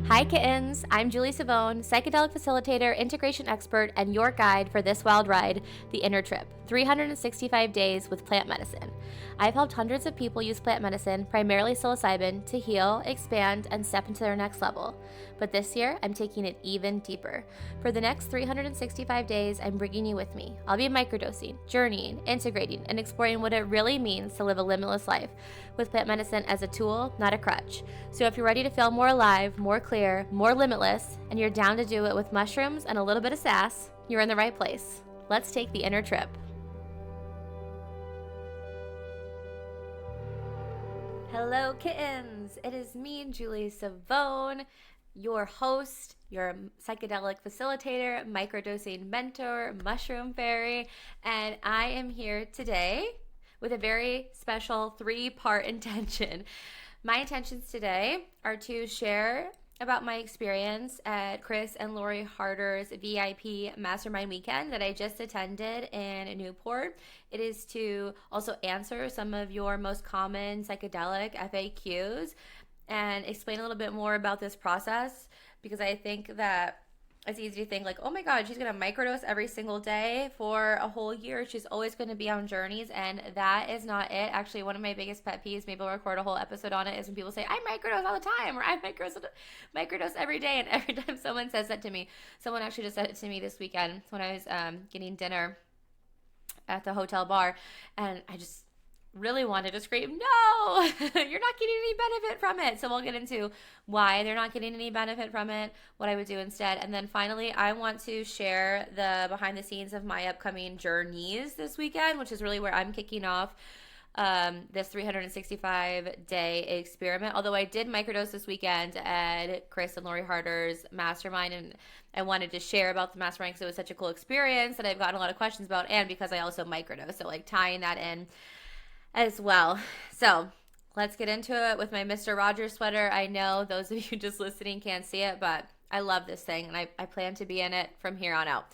Hi kittens, I'm Julie Savone, psychedelic facilitator, integration expert, and your guide for this wild ride, The Inner Trip, 365 days with plant medicine. I've helped hundreds of people use plant medicine, primarily psilocybin, to heal, expand, and step into their next level. But this year, I'm taking it even deeper. For the next 365 days, I'm bringing you with me. I'll be microdosing, journeying, integrating, and exploring what it really means to live a limitless life, with plant medicine as a tool, not a crutch. So if you're ready to feel more alive, more clear, more limitless, and you're down to do it with mushrooms and a little bit of sass, you're in the right place. Let's take the inner trip. Hello, kittens. It is me, Julie Savone, your host, your psychedelic facilitator, microdosing mentor, mushroom fairy, and I am here today with a very special 3-part intention. My intentions today are to share about my experience at Chris and Lori Harder's VIP Mastermind weekend that I just attended in Newport. It is to also answer some of your most common psychedelic FAQs and explain a little bit more about this process, because I think that it's easy to think like, oh my God, she's going to microdose every single day for a whole year. She's always going to be on journeys. And that is not it. Actually, one of my biggest pet peeves, maybe I'll record a whole episode on it, is when people say, I microdose all the time, or I microdose every day. And every time someone says that to me, someone actually just said it to me this weekend when I was getting dinner at the hotel bar. And I just really wanted to scream, no, you're not getting any benefit from it. So we'll get into why they're not getting any benefit from it, what I would do instead. And then finally, I want to share the behind the scenes of my upcoming journeys this weekend, which is really where I'm kicking off this 365-day experiment. Although I did microdose this weekend at Chris and Lori Harder's Mastermind, and I wanted to share about the Mastermind because it was such a cool experience that I've gotten a lot of questions about, and because I also microdose, so like tying that in as well. So let's get into it with my Mr. Rogers sweater. I know those of you just listening can't see it, but I love this thing, and I plan to be in it from here on out.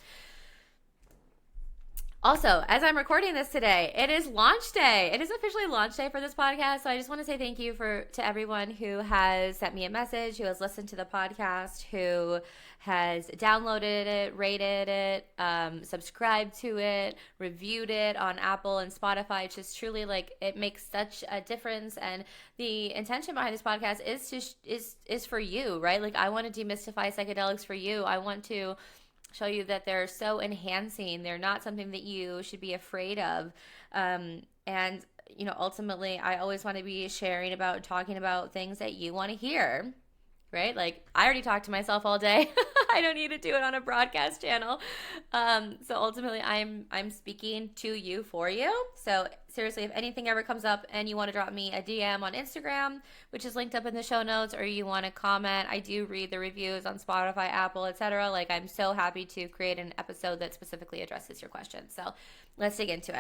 Also, as I'm recording this today, it is launch day. It is officially launch day for this podcast. So I just want to say thank you to everyone who has sent me a message, who has listened to the podcast, who has downloaded it, rated it, subscribed to it, reviewed it on Apple and Spotify. It's just truly like, it makes such a difference. And the intention behind this podcast is for you, right? Like, I want to demystify psychedelics for you. I want to show you that they're so enhancing. They're not something that you should be afraid of. And, you know, ultimately, I always want to be sharing about, talking about things that you want to hear, right? Like, I already talk to myself all day. I don't need to do it on a broadcast channel. So ultimately, I'm speaking to you for you. So seriously, if anything ever comes up and you want to drop me a DM on Instagram, which is linked up in the show notes, or you want to comment, I do read the reviews on Spotify, Apple, etc. Like, I'm so happy to create an episode that specifically addresses your questions. So let's dig into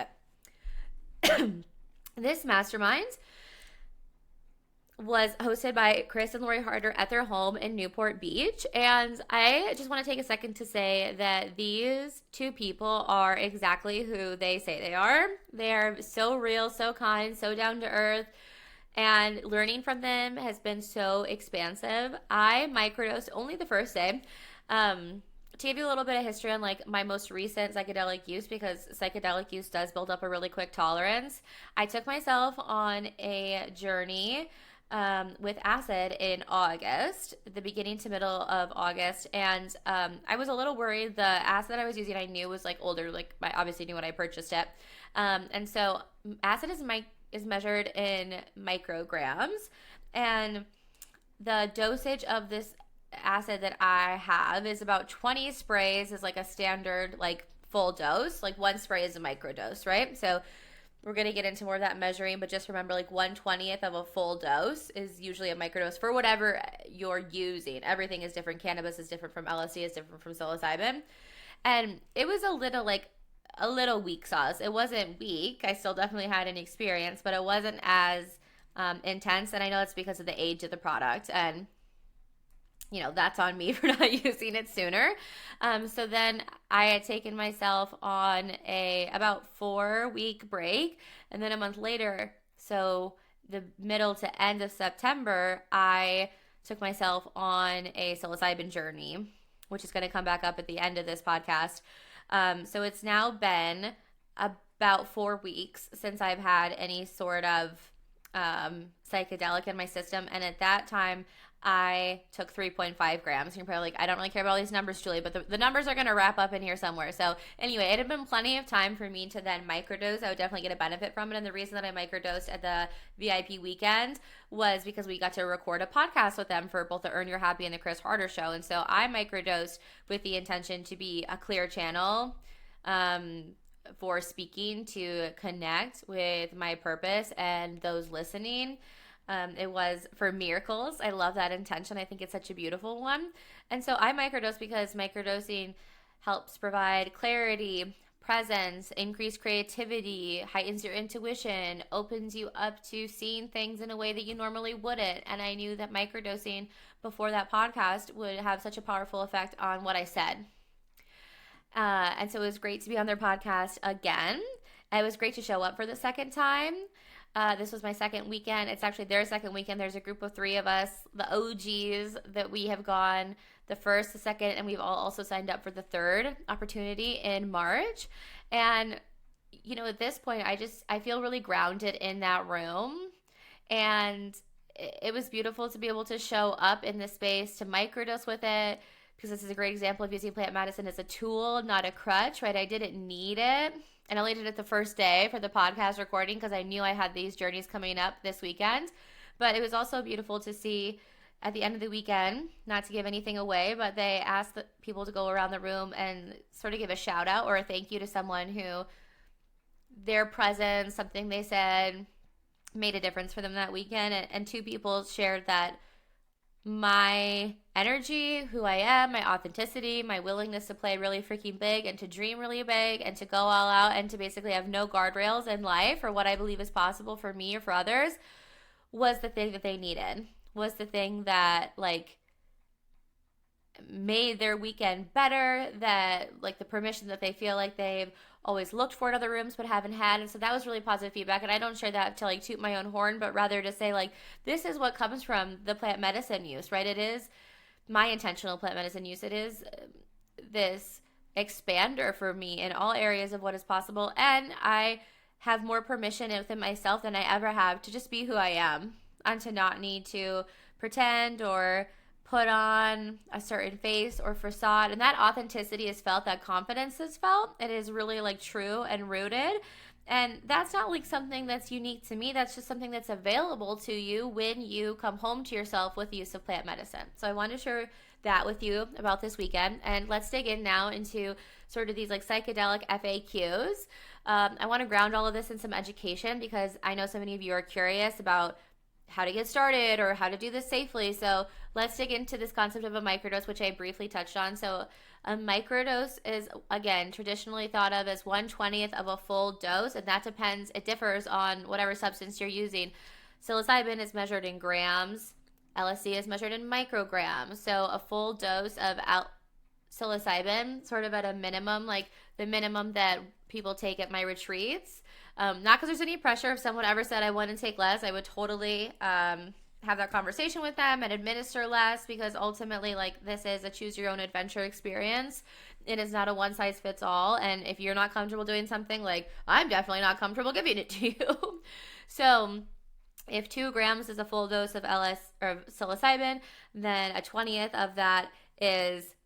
it. This mastermind was hosted by Chris and Lori Harder at their home in Newport Beach. And I just want to take a second to say that these two people are exactly who they say they are. They're so real, so kind, so down to earth. And learning from them has been so expansive. I microdosed only the first day. To give you a little bit of history on like my most recent psychedelic use, because psychedelic use does build up a really quick tolerance, I took myself on a journey with acid in August, the beginning to middle of August. And I was a little worried. The acid that I was using, I knew was like older, like I obviously knew when I purchased it. And so acid is measured in micrograms, and the dosage of this acid that I have is about 20 sprays is like a standard like full dose. Like 1 spray is a microdose, right? So we're going to get into more of that measuring, but just remember like 1/20th of a full dose is usually a microdose for whatever you're using. Everything is different. Cannabis is different from LSD, is different from psilocybin. And it was a little weak sauce. It wasn't weak. I still definitely had an experience, but it wasn't as intense. And I know it's because of the age of the product. And you know, that's on me for not using it sooner. So then I had taken myself on a about 4-week break. And then a month later, so the middle to end of September, I took myself on a psilocybin journey, which is going to come back up at the end of this podcast. So it's now been about 4 weeks since I've had any sort of psychedelic in my system. And at that time, I took 3.5 grams. And you're probably like, I don't really care about all these numbers, Julie, but the numbers are going to wrap up in here somewhere. So anyway, it had been plenty of time for me to then microdose. I would definitely get a benefit from it. And the reason that I microdosed at the VIP weekend was because we got to record a podcast with them for both the Earn Your Happy and the Chris Harder show. And so I microdosed with the intention to be a clear channel for speaking, to connect with my purpose and those listening. It was for miracles. I love that intention. I think it's such a beautiful one. And so I microdose because microdosing helps provide clarity, presence, increased creativity, heightens your intuition, opens you up to seeing things in a way that you normally wouldn't. And I knew that microdosing before that podcast would have such a powerful effect on what I said. And so it was great to be on their podcast again. It was great to show up for the second time. This was my second weekend. It's actually their second weekend. There's a group of 3 of us, the OGs, that we have gone the first, the second, and we've all also signed up for the third opportunity in March. And, you know, at this point, I feel really grounded in that room. And it was beautiful to be able to show up in this space, to microdose with it, because this is a great example of using plant medicine as a tool, not a crutch, right? I didn't need it. And I only did it the first day for the podcast recording because I knew I had these journeys coming up this weekend. But it was also beautiful to see at the end of the weekend, not to give anything away, but they asked the people to go around the room and sort of give a shout out or a thank you to someone who their presence, something they said, made a difference for them that weekend. And 2 people shared that my energy, who I am, my authenticity, my willingness to play really freaking big and to dream really big and to go all out and to basically have no guardrails in life or what I believe is possible for me or for others was the thing that they needed, was the thing that like made their weekend better, that like the permission that they feel like they've always looked for in other rooms but haven't had. And so that was really positive feedback. And I don't share that to like toot my own horn, but rather to say like, this is what comes from the plant medicine use, right? It is my intentional plant medicine use. It is this expander for me in all areas of what is possible. And I have more permission within myself than I ever have to just be who I am and to not need to pretend or put on a certain face or facade. And that authenticity is felt, that confidence is felt. It is really like true and rooted. And that's not like something that's unique to me. That's just something that's available to you when you come home to yourself with the use of plant medicine. So I want to share that with you about this weekend. And let's dig in now into sort of these like psychedelic FAQs. I want to ground all of this in some education because I know so many of you are curious about how to get started or how to do this safely. So let's dig into this concept of a microdose, which I briefly touched on. So a microdose is, again, traditionally thought of as 1/20th of a full dose, and that depends, it differs on whatever substance you're using. Psilocybin is measured in grams. LSD is measured in micrograms. So a full dose of psilocybin, sort of at a minimum, like the minimum that people take at my retreats. Not because there's any pressure. If someone ever said I want to take less, I would totally have that conversation with them and administer less, because ultimately, like, this is a choose your own adventure experience. It is not a one size fits all. And if you're not comfortable doing something, like, I'm definitely not comfortable giving it to you. So if 2 grams is a full dose of psilocybin, then a 20th of that is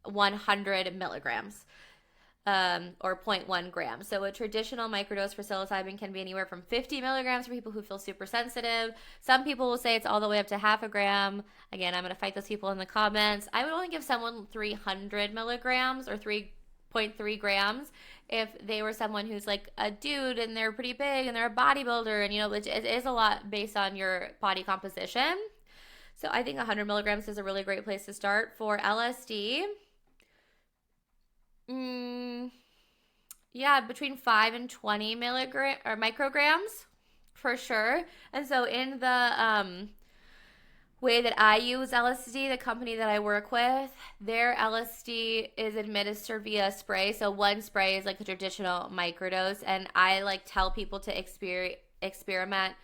100 milligrams. Or 0.1 grams. So a traditional microdose for psilocybin can be anywhere from 50 milligrams for people who feel super sensitive. Some people will say it's all the way up to half a gram. Again, I'm going to fight those people in the comments. I would only give someone 300 milligrams or 3.3 grams if they were someone who's like a dude and they're pretty big and they're a bodybuilder, and, you know, it is a lot based on your body composition. So I think 100 milligrams is a really great place to start. For LSD, yeah, between 5 and 20 micrograms for sure. And so in the way that I use LSD, the company that I work with, their LSD is administered via spray. So one spray is like a traditional microdose, and I like tell people to experiment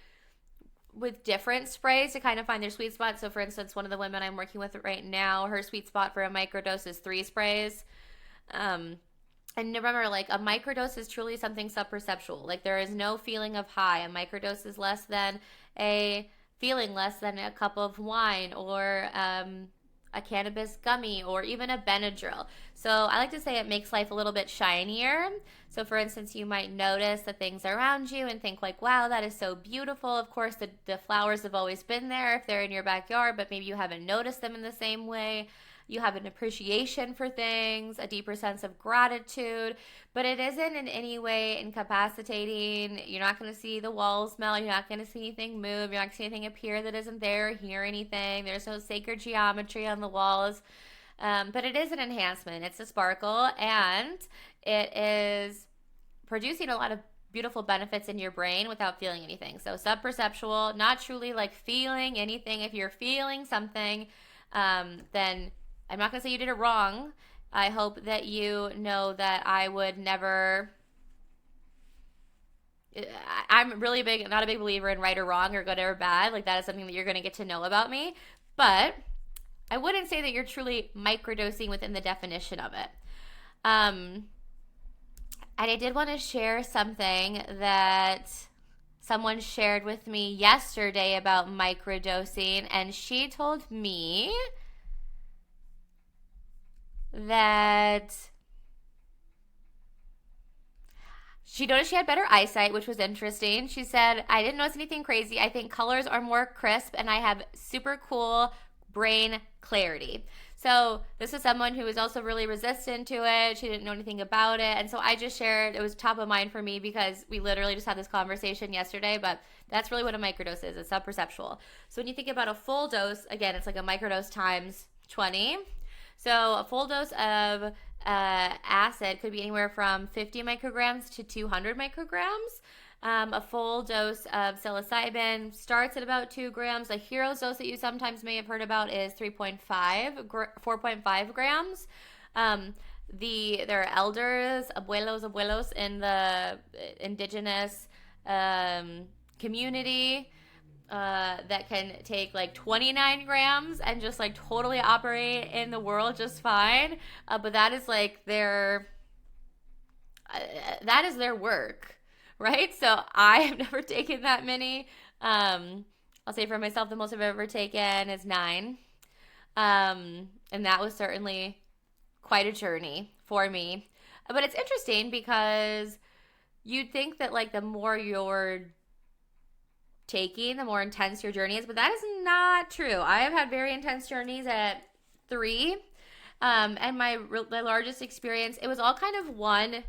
with different sprays to kind of find their sweet spot. So for instance, one of the women I'm working with right now, her sweet spot for a microdose is 3 sprays. And remember, like, a microdose is truly something subperceptual. Like, there is no feeling of high. A microdose is less than a feeling, less than a cup of wine or a cannabis gummy or even a Benadryl. So I like to say it makes life a little bit shinier. So for instance, you might notice the things around you and think like, wow, that is so beautiful. Of course, the flowers have always been there if they're in your backyard, but maybe you haven't noticed them in the same way. You have an appreciation for things, a deeper sense of gratitude, but it isn't in any way incapacitating. You're not going to see the walls melt. You're not going to see anything move. You're not going to see anything appear that isn't there or hear anything. There's no sacred geometry on the walls. But it is an enhancement. It's a sparkle, and it is producing a lot of beautiful benefits in your brain without feeling anything. So subperceptual, not truly like feeling anything. If you're feeling something, then I'm not going to say you did it wrong. I hope that you know that I would never. I'm really not a big believer in right or wrong or good or bad. Like, that is something that you're going to get to know about me. But I wouldn't say that you're truly microdosing within the definition of it. And I did want to share something that someone shared with me yesterday about microdosing, and she told me that she noticed she had better eyesight, which was interesting. She said, I didn't notice anything crazy. I think colors are more crisp, and I have super cool brain clarity. So this is someone who was also really resistant to it. She didn't know anything about it. And so I just shared, it was top of mind for me because we literally just had this conversation yesterday, but that's really what a microdose is. It's subperceptual. So when you think about a full dose, again, it's like a microdose times 20. So a full dose of acid could be anywhere from 50 micrograms to 200 micrograms. A full dose of psilocybin starts at about 2 grams. A hero's dose that you sometimes may have heard about is 4.5 grams. There are elders, abuelos in the indigenous community that can take like 29 grams and just like totally operate in the world just fine. But that is like that is their work. Right? So I have never taken that many. I'll say for myself, the most I've ever taken is 9. And that was certainly quite a journey for me. But it's interesting because you'd think that like the more you're taking, the more intense your journey is, but that is not true. I have had very intense journeys at 3. And my largest experience, it was all kind of one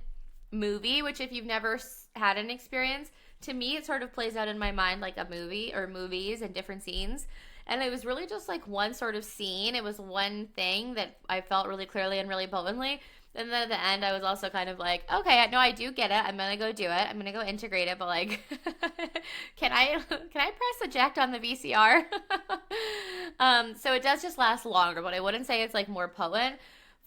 movie, which if you've never had an experience, to me it sort of plays out in my mind like a movie or movies and different scenes, and it was really just like one sort of scene. It was one thing that I felt really clearly and really potently, and then at the end I was also kind of like, okay, no, I do get it, I'm gonna go do it, I'm gonna go integrate it, but like can I press eject on the VCR? So it does just last longer, but I wouldn't say it's like more potent.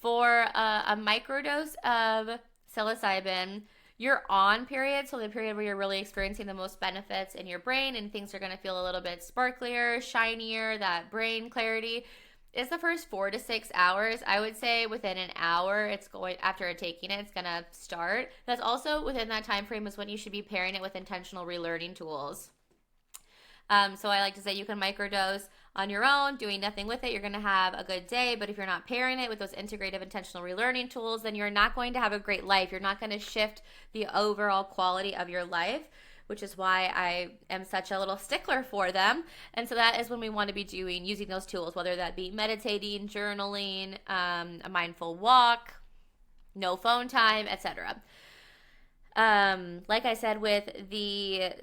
For a microdose of psilocybin, you're on period, so the period where you're really experiencing the most benefits in your brain and things are going to feel a little bit sparklier, shinier, that brain clarity, is the first 4 to 6 hours. I would say within an hour, after taking it, it's going to start. That's also within that time frame is when you should be pairing it with intentional relearning tools. So I like to say you can microdose on your own, doing nothing with it. You're going to have a good day, but if you're not pairing it with those integrative intentional relearning tools, then you're not going to have a great life. You're not going to shift the overall quality of your life, which is why I am such a little stickler for them. And so that is when we want to be using those tools, whether that be meditating, journaling, a mindful walk, no phone time, etc. Like I said, with the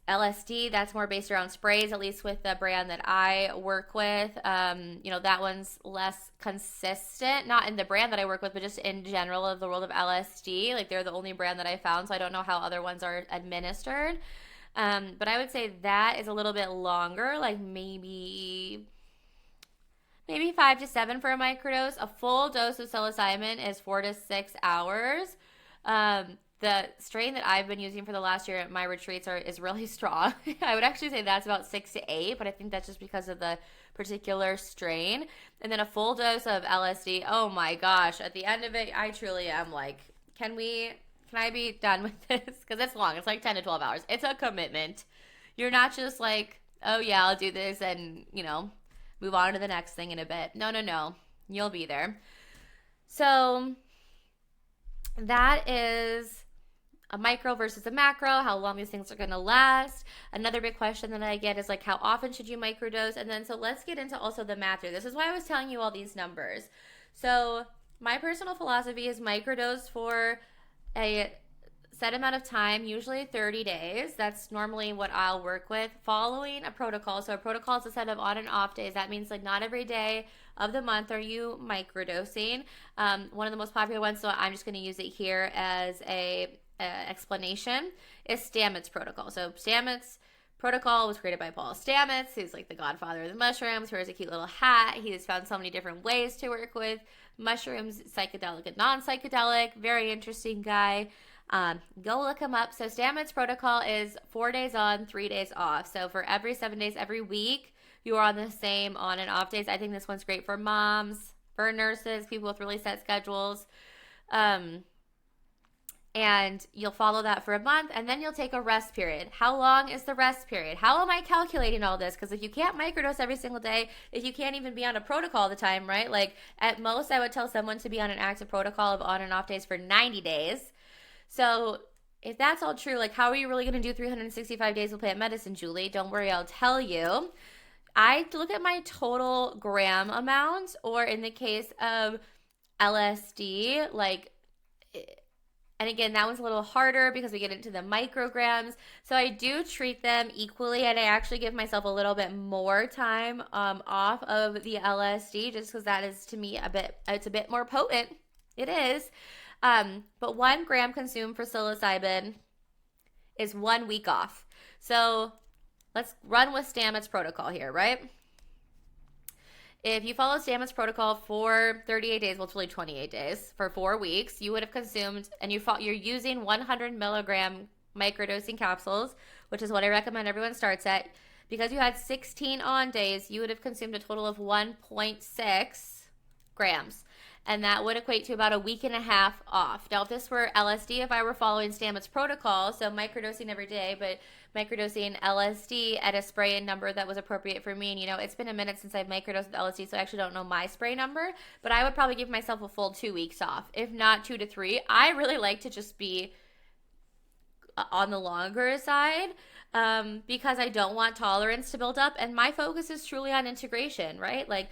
LSD, that's more based around sprays, at least with the brand that I work with. That one's less consistent, not in the brand that I work with, but just in general of the world of LSD. Like, they're the only brand that I found, so I don't know how other ones are administered. But I would say that is a little bit longer, like maybe 5 to 7 for a microdose. A full dose of psilocybin is 4 to 6 hours. the strain that I've been using for the last year at my retreats is really strong. I would actually say that's about 6 to 8, but I think that's just because of the particular strain. And then a full dose of LSD. Oh my gosh. At the end of it, I truly am like, can I be done with this? Because it's long. It's like 10 to 12 hours. It's a commitment. You're not just like, oh yeah, I'll do this and, move on to the next thing in a bit. No. You'll be there. So that is a micro versus a macro, how long these things are going to last. Another big question that I get is like, how often should you microdose? And then, so let's get into also the math here. This is why I was telling you all these numbers. So my personal philosophy is microdose for a set amount of time, usually 30 days. That's normally what I'll work with, following a protocol. So a protocol is a set of on and off days. That means like not every day of the month are you microdosing. One of the most popular ones, so I'm just going to use it here as a explanation, is Stamets protocol. So Stamets protocol was created by Paul Stamets, who's like the godfather of the mushrooms, who wears a cute little hat. He has found so many different ways to work with mushrooms, psychedelic and non-psychedelic. Very interesting guy. Go look him up. So Stamets protocol is 4 days on, 3 days off. So for every 7 days, every week, you are on the same on and off days. I think this one's great for moms, for nurses, people with really set schedules. And you'll follow that for a month, and then you'll take a rest period. How long is the rest period? How am I calculating all this? Because if you can't microdose every single day, if you can't even be on a protocol all the time, right? Like at most, I would tell someone to be on an active protocol of on and off days for 90 days. So if that's all true, like how are you really going to do 365 days of plant medicine, Julie? Don't worry, I'll tell you. I look at my total gram amount, or in the case of LSD, like, and again, that one's a little harder because we get into the micrograms. So I do treat them equally, and I actually give myself a little bit more time off of the LSD, just because that is, to me, it's a bit more potent. It is. But 1 gram consumed for psilocybin is 1 week off. So let's run with Stamets protocol here, right? If you follow Stamets protocol for 38 days, well, it's really 28 days, for 4 weeks, you would have consumed, and you're using 100 milligram microdosing capsules, which is what I recommend everyone starts at. Because you had 16 on days, you would have consumed a total of 1.6 grams. And that would equate to about a week and a half off. Now, if this were LSD, if I were following Stamets protocol, so microdosing every day, but microdosing LSD at a spray number that was appropriate for me, and it's been a minute since I've microdosed with LSD, so I actually don't know my spray number, but I would probably give myself a full 2 weeks off, if not 2 to 3. I really like to just be on the longer side because I don't want tolerance to build up, and my focus is truly on integration, right? Like,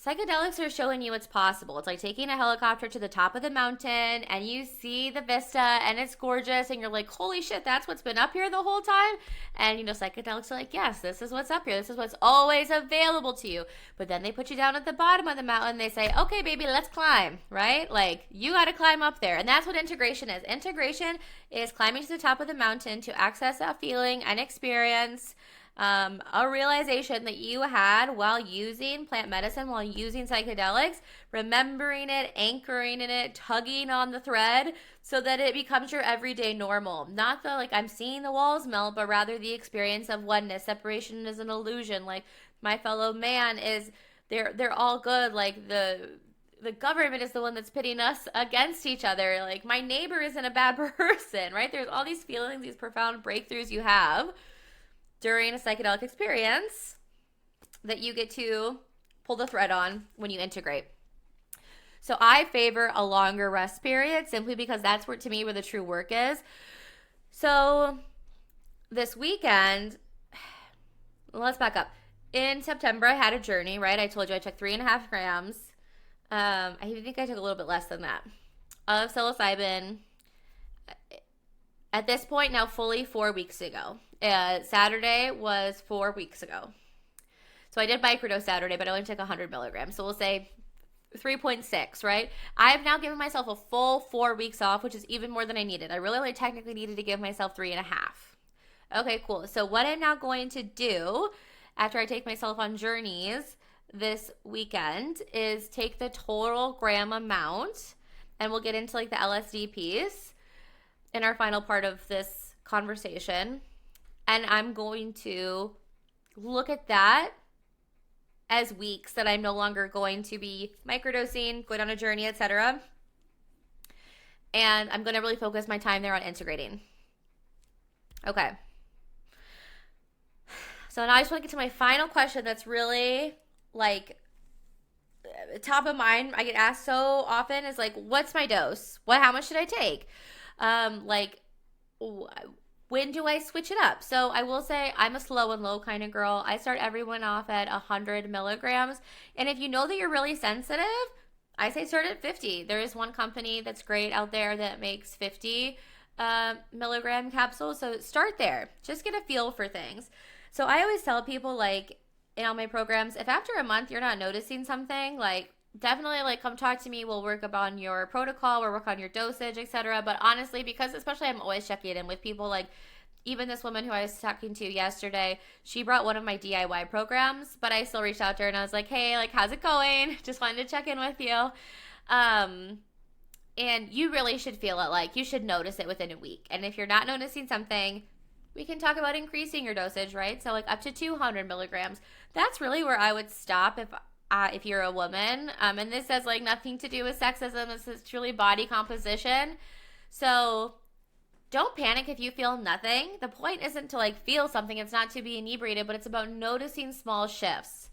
psychedelics are showing you it's possible. It's like taking a helicopter to the top of the mountain and you see the vista and it's gorgeous and you're like, holy shit, that's what's been up here the whole time. And psychedelics are like, yes, this is what's up here. This is what's always available to you. But then they put you down at the bottom of the mountain. They say, okay, baby, let's climb, right? Like, you got to climb up there. And that's what integration is. Integration is climbing to the top of the mountain to access a feeling, an experience, a realization that you had while using plant medicine, while using psychedelics, remembering it, anchoring in it, tugging on the thread so that it becomes your everyday normal. Not the, like, I'm seeing the walls melt, but rather the experience of oneness. Separation is an illusion. Like, my fellow man is, they're all good. Like, the government is the one that's pitting us against each other. Like, my neighbor isn't a bad person, right? There's all these feelings, these profound breakthroughs you have during a psychedelic experience that you get to pull the thread on when you integrate. So I favor a longer rest period simply because that's where, to me, where the true work is. So this weekend, let's back up. In September, I had a journey, right? I told you I took 3.5 grams. I think I took a little bit less than that of psilocybin. At this point now, fully 4 weeks ago. Saturday was 4 weeks ago. So I did microdose Saturday, but I only took 100 milligrams. So we'll say 3.6, right? I've now given myself a full 4 weeks off, which is even more than I needed. I really only technically needed to give myself 3.5. Okay, cool. So what I'm now going to do after I take myself on journeys this weekend is take the total gram amount, and we'll get into like the LSD piece. in our final part of this conversation. And I'm going to look at that as weeks that I'm no longer going to be microdosing, going on a journey, etc. And I'm going to really focus my time there on integrating. Okay. So now I just want to get to my final question that's really like top of mind. I get asked so often is like, what's my dose? How much should I take? Like, when do I switch it up? So I will say I'm a slow and low kind of girl. I start everyone off at 100 milligrams. And if you know that you're really sensitive, I say start at 50. There is one company that's great out there that makes 50 milligram capsules. So start there. Just get a feel for things. So I always tell people, like, in all my programs, if after a month you're not noticing something, like, definitely, like, come talk to me. We'll work on your protocol. We'll work on your dosage, etc. But honestly, because especially I'm always checking in with people, like, even this woman who I was talking to yesterday, she brought one of my DIY programs, but I still reached out to her and I was like, hey, like, how's it going? Just wanted to check in with you. And you really should feel it. Like, you should notice it within a week. And if you're not noticing something, we can talk about increasing your dosage, right? So, like, up to 200 milligrams. That's really where I would stop if you're a woman. And this has, like, nothing to do with sexism. This is truly body composition. So don't panic if you feel nothing. The point isn't to, like, feel something. It's not to be inebriated, but it's about noticing small shifts.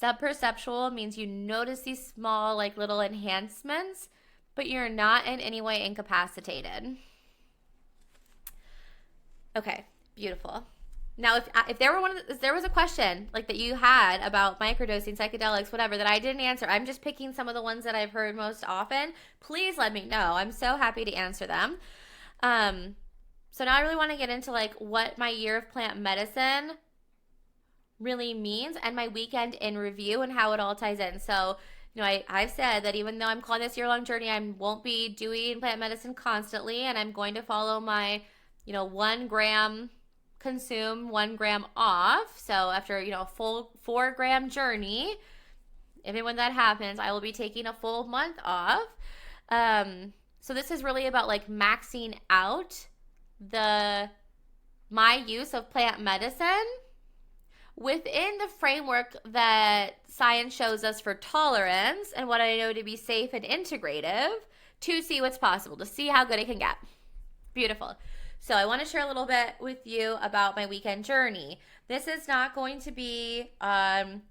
Subperceptual means you notice these small, like, little enhancements, but you're not in any way incapacitated. Okay, beautiful. Now, if there was a question like that you had about microdosing, psychedelics, whatever, that I didn't answer, I'm just picking some of the ones that I've heard most often. Please let me know. I'm so happy to answer them. So now I really want to get into, like, what my year of plant medicine really means and my weekend in review and how it all ties in. So, you know, I've said that even though I'm calling this year-long journey, I won't be doing plant medicine constantly, and I'm going to follow my, 1 gram consume, 1 gram off. So after, a full 4-gram journey, even when that happens, I will be taking a full month off. So this is really about, like, maxing out my use of plant medicine within the framework that science shows us for tolerance and what I know to be safe and integrative, to see what's possible, to see how good it can get. Beautiful. So I want to share a little bit with you about my weekend journey. This is not going to be, I'm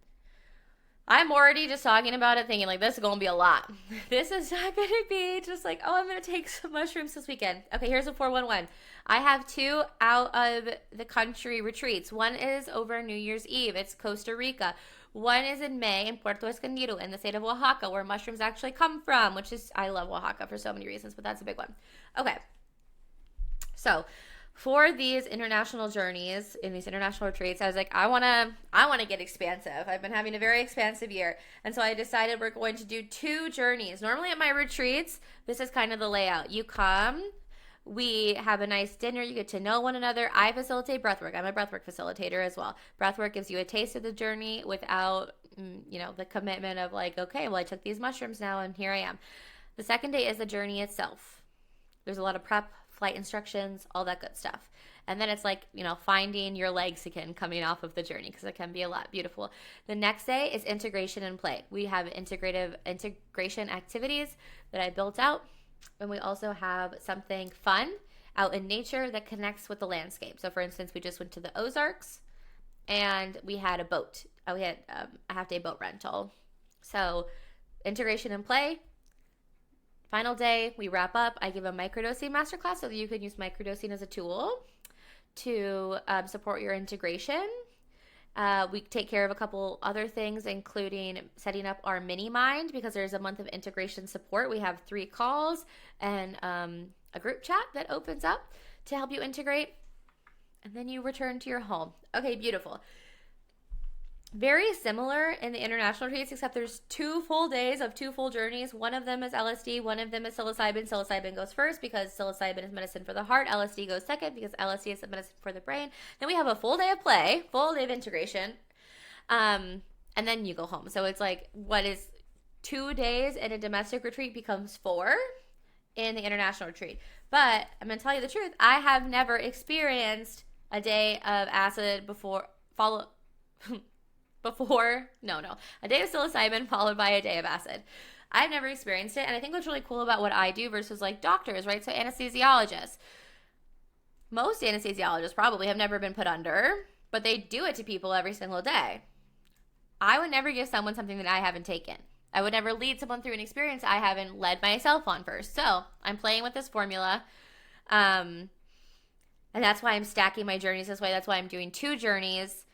already just talking about it thinking, like, this is going to be a lot. This is not going to be just like, oh, I'm going to take some mushrooms this weekend. Okay, here's a 411. I have 2 out of the country retreats. One is over New Year's Eve. It's Costa Rica. One is in May in Puerto Escondido in the state of Oaxaca, where mushrooms actually come from, which is, I love Oaxaca for so many reasons, but that's a big one. Okay. So for these international journeys, in these international retreats, I was like, I want to get expansive. I've been having a very expansive year. And so I decided we're going to do 2 journeys. Normally at my retreats, this is kind of the layout. You come, we have a nice dinner, you get to know one another. I facilitate breathwork. I'm a breathwork facilitator as well. Breathwork gives you a taste of the journey without, the commitment of, like, okay, well, I took these mushrooms now and here I am. The second day is the journey itself. There's a lot of prep, flight instructions, all that good stuff. And then it's like, finding your legs again coming off of the journey, because it can be a lot. Beautiful. The next day is integration and play. We have integration activities that I built out. And we also have something fun out in nature that connects with the landscape. So for instance, we just went to the Ozarks and we had a boat. We had a half-day boat rental. So integration and play. Final day, we wrap up. I give a microdosing masterclass so that you can use microdosing as a tool to support your integration. We take care of a couple other things, including setting up our mini mind, because there's a month of integration support. We have 3 calls and a group chat that opens up to help you integrate. And then you return to your home. Okay, beautiful. Very similar in the international retreats, except there's 2 full days of 2 full journeys. One of them is LSD. One of them is psilocybin. Psilocybin goes first because psilocybin is medicine for the heart. LSD goes second because LSD is the medicine for the brain. Then we have a full day of play, full day of integration, and then you go home. So it's like, what is 2 days in a domestic retreat becomes 4 in the international retreat. But I'm going to tell you the truth. I have never experienced a day of acid a day of psilocybin followed by a day of acid. I've never experienced it. And I think what's really cool about what I do versus like doctors, right? So anesthesiologists. Most anesthesiologists probably have never been put under, but they do it to people every single day. I would never give someone something that I haven't taken. I would never lead someone through an experience I haven't led myself on first. So I'm playing with this formula. And that's why I'm stacking my journeys this way. That's why I'm doing 2 journeys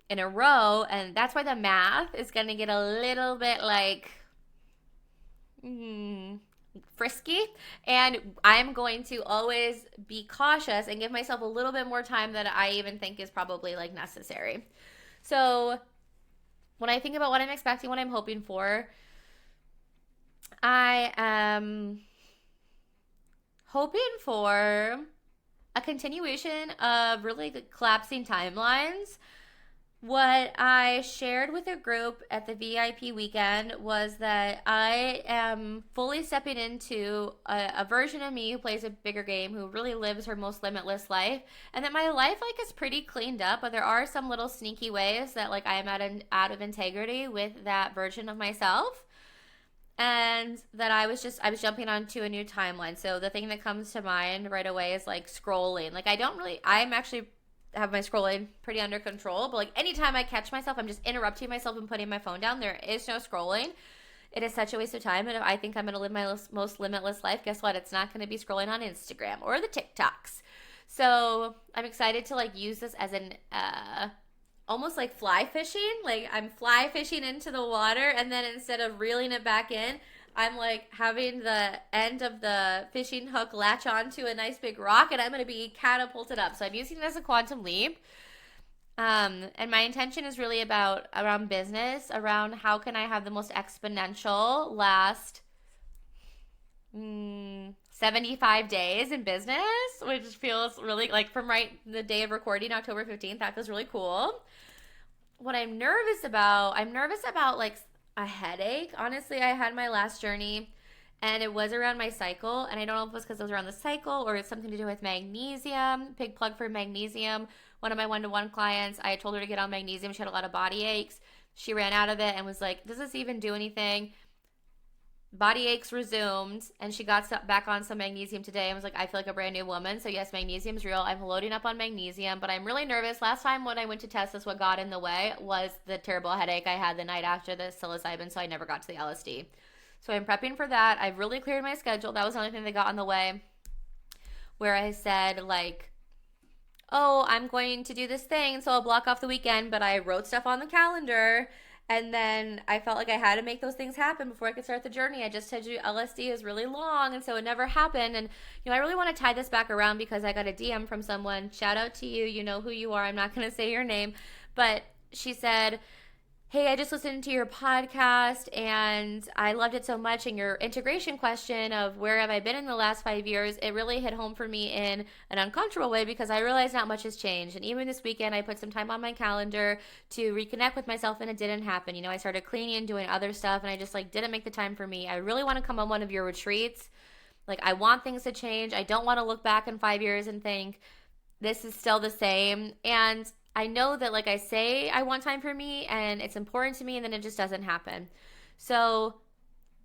in a row. And that's why the math is going to get a little bit like frisky. And I'm going to always be cautious and give myself a little bit more time than I even think is probably like necessary. So when I think about what I'm expecting, what I'm hoping for, I am hoping for a continuation of really collapsing timelines. What I shared with a group at the VIP weekend was that I am fully stepping into a version of me who plays a bigger game, who really lives her most limitless life, and that my life like is pretty cleaned up, but there are some little sneaky ways that like I am out of integrity with that version of myself. And that I was jumping onto a new timeline. So the thing that comes to mind right away is like scrolling. Like I'm actually have my scrolling pretty under control, but like anytime I catch myself, I'm just interrupting myself and putting my phone down. There is no scrolling. It is such a waste of time. And if I think I'm going to live my most limitless life, guess what? It's not going to be scrolling on Instagram or the TikToks. So I'm excited to like use this as an, almost like fly fishing. Like I'm fly fishing into the water, and then instead of reeling it back in, I'm like having the end of the fishing hook latch onto a nice big rock, and I'm going to be catapulted up. So I'm using it as a quantum leap. And my intention is really around business, around how can I have the most exponential last 75 days in business, which feels really like from the day of recording, October 15th, that feels really cool. What I'm nervous about like a headache. Honestly, I had my last journey and it was around my cycle, and I don't know if it was because it was around the cycle or it's something to do with magnesium. Big plug for magnesium. One of my one-to-one clients, I told her to get on magnesium. She had a lot of body aches. She ran out of it and was like, does this even do anything? Body aches resumed, and she got back on some magnesium today and was like, I feel like a brand new woman. So yes, magnesium's real. I'm loading up on magnesium, but I'm really nervous. Last time when I went to test this, what got in the way was the terrible headache I had the night after the psilocybin, so I never got to the LSD. So I'm prepping for that. I've really cleared my schedule. That was the only thing that got in the way, where I said like, oh, I'm going to do this thing, so I'll block off the weekend, but I wrote stuff on the calendar. And then I felt like I had to make those things happen before I could start the journey. I just told you LSD is really long, and so it never happened. And, I really want to tie this back around because I got a DM from someone. Shout out to you. You know who you are. I'm not going to say your name. But she said, hey, I just listened to your podcast and I loved it so much. And your integration question of where have I been in the last 5 years, it really hit home for me in an uncomfortable way because I realized not much has changed. And even this weekend, I put some time on my calendar to reconnect with myself, and it didn't happen. I started cleaning and doing other stuff, and I just didn't make the time for me. I really want to come on one of your retreats. I want things to change. I don't want to look back in 5 years and think this is still the same. And I know that I say I want time for me and it's important to me, and then it just doesn't happen. So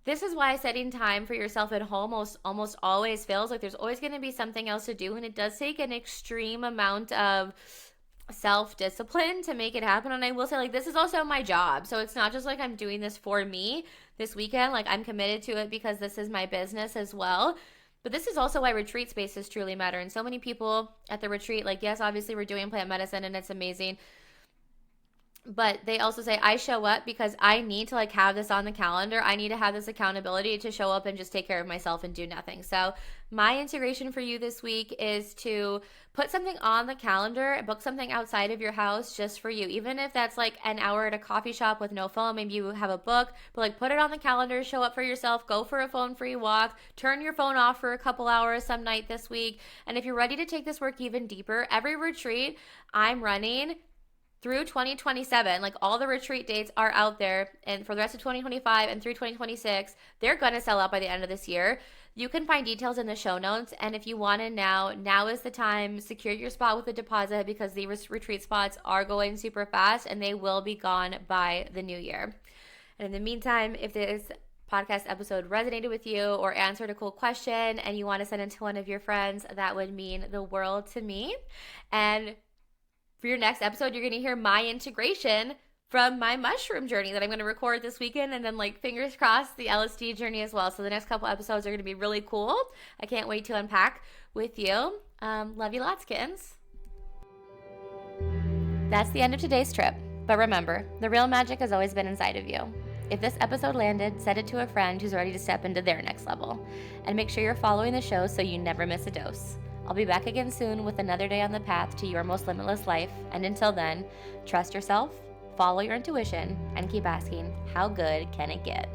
this is why setting time for yourself at home almost always fails. There's always going to be something else to do, and it does take an extreme amount of self-discipline to make it happen. And I will say this is also my job. So it's not just I'm doing this for me this weekend. I'm committed to it because this is my business as well. But this is also why retreat spaces truly matter. And so many people at the retreat, yes, obviously we're doing plant medicine and it's amazing. But they also say, I show up because I need to have this on the calendar. I need to have this accountability to show up and just take care of myself and do nothing. So my integration for you this week is to put something on the calendar, book something outside of your house just for you. Even if that's an hour at a coffee shop with no phone, maybe you have a book, but put it on the calendar, show up for yourself, go for a phone-free walk, turn your phone off for a couple hours some night this week. And if you're ready to take this work even deeper, every retreat I'm running through 2027. Like, all the retreat dates are out there, and for the rest of 2025 and through 2026, they're going to sell out by the end of this year. You can find details in the show notes, and if you want to now is the time. Secure your spot with a deposit, because the retreat spots are going super fast and they will be gone by the new year. And in the meantime, if this podcast episode resonated with you or answered a cool question and you want to send it to one of your friends, that would mean the world to me. And for your next episode, you're going to hear my integration from my mushroom journey that I'm going to record this weekend, and then, like, fingers crossed, the LSD journey as well. So the next couple episodes are going to be really cool. I can't wait to unpack with you. Love you lots, kittens. That's the end of today's trip. But remember, the real magic has always been inside of you. If this episode landed, send it to a friend who's ready to step into their next level. And make sure you're following the show so you never miss a dose. I'll be back again soon with another day on the path to your most limitless life. And until then, trust yourself, follow your intuition, and keep asking, how good can it get?